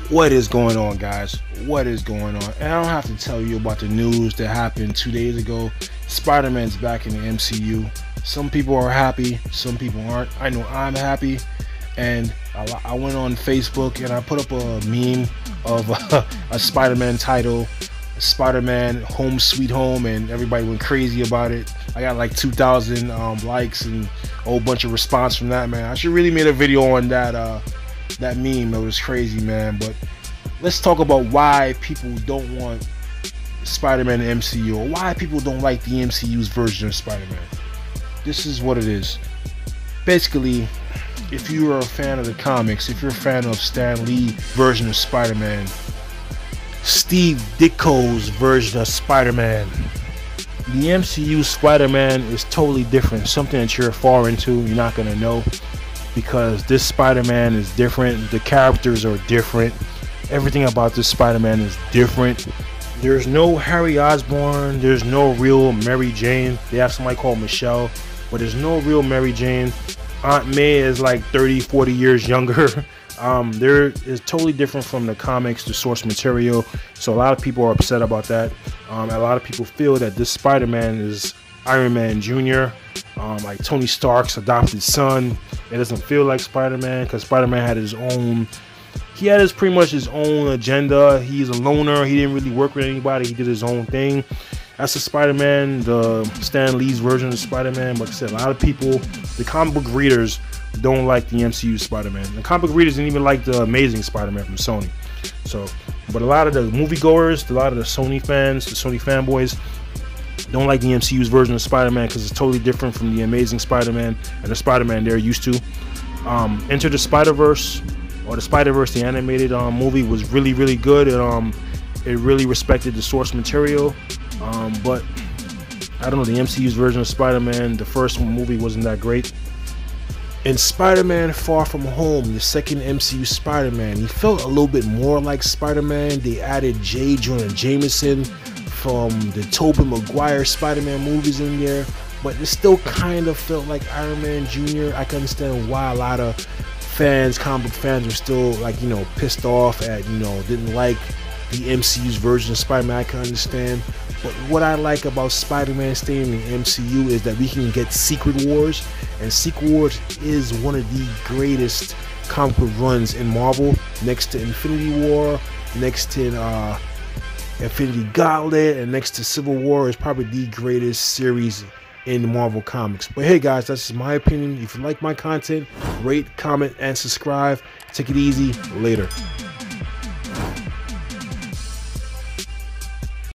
What is going on, guys? What is going on? And I don't have to tell you about the news that happened 2 days ago. Spider-Man's back in the MCU. Some people are happy, some people aren't. I know I'm happy. And I went on Facebook and I put up a meme of a Spider-Man title, Spider-Man Home Sweet Home, and everybody went crazy about it. I got like 2,000 likes and a whole bunch of response from that, man. I should really made a video on that meme. It was crazy, man. But let's talk about why people don't want Spider-Man in the MCU, or why people don't like the MCU's version of Spider-Man. This is what it is. Basically, if you are a fan of the comics, if you're a fan of Stan Lee version of Spider-Man, Steve Ditko's version of Spider-Man, the MCU Spider-Man is totally different. Something that you're far into, you're not gonna know, because this Spider-Man is different. The characters are different. Everything about this Spider-Man is different. There's no Harry Osborn. There's no real Mary Jane. They have somebody called Michelle, but there's no real Mary Jane. Aunt May is like 30, 40 years younger. There is totally different from the comics, the source material. So a lot of people are upset about that. A lot of people feel that this Spider-Man is Iron Man Jr., like Tony Stark's adopted son. It doesn't feel like Spider-Man, because Spider-Man had his own, pretty much his own agenda. He's a loner. He didn't really work with anybody. He did his own thing. That's the Spider-Man, the Stan Lee's version of Spider-Man. But like I said, a lot of people, the comic book readers, don't like the MCU Spider-Man. The comic book readers didn't even like the Amazing Spider-Man from Sony. So, but a lot of the moviegoers, a lot of the Sony fans, the Sony fanboys, don't like the MCU's version of Spider-Man because it's totally different from the Amazing Spider-Man and the Spider-Man they're used to. Enter the Spider-Verse, or the Spider-Verse, the animated movie, was really, really good. It really respected the source material. But I don't know, the MCU's version of Spider-Man, the first movie wasn't that great. In Spider-Man Far From Home, the second MCU Spider-Man, he felt a little bit more like Spider-Man. They added J. Jonah Jameson from the Tobey Maguire Spider-Man movies in there, but it still kind of felt like Iron Man Jr. I can understand why a lot of fans, comic book fans, were still like, pissed off at, didn't like the MCU's version of Spider-Man. I can understand. But what I like about Spider-Man staying in the MCU is that we can get Secret Wars, and Secret Wars is one of the greatest comic book runs in Marvel, next to Infinity War, next to Infinity Gauntlet, and next to Civil War. Is probably the greatest series in Marvel Comics. But hey guys, that's just my opinion. If you like my content, rate, comment, and subscribe. Take it easy. Later.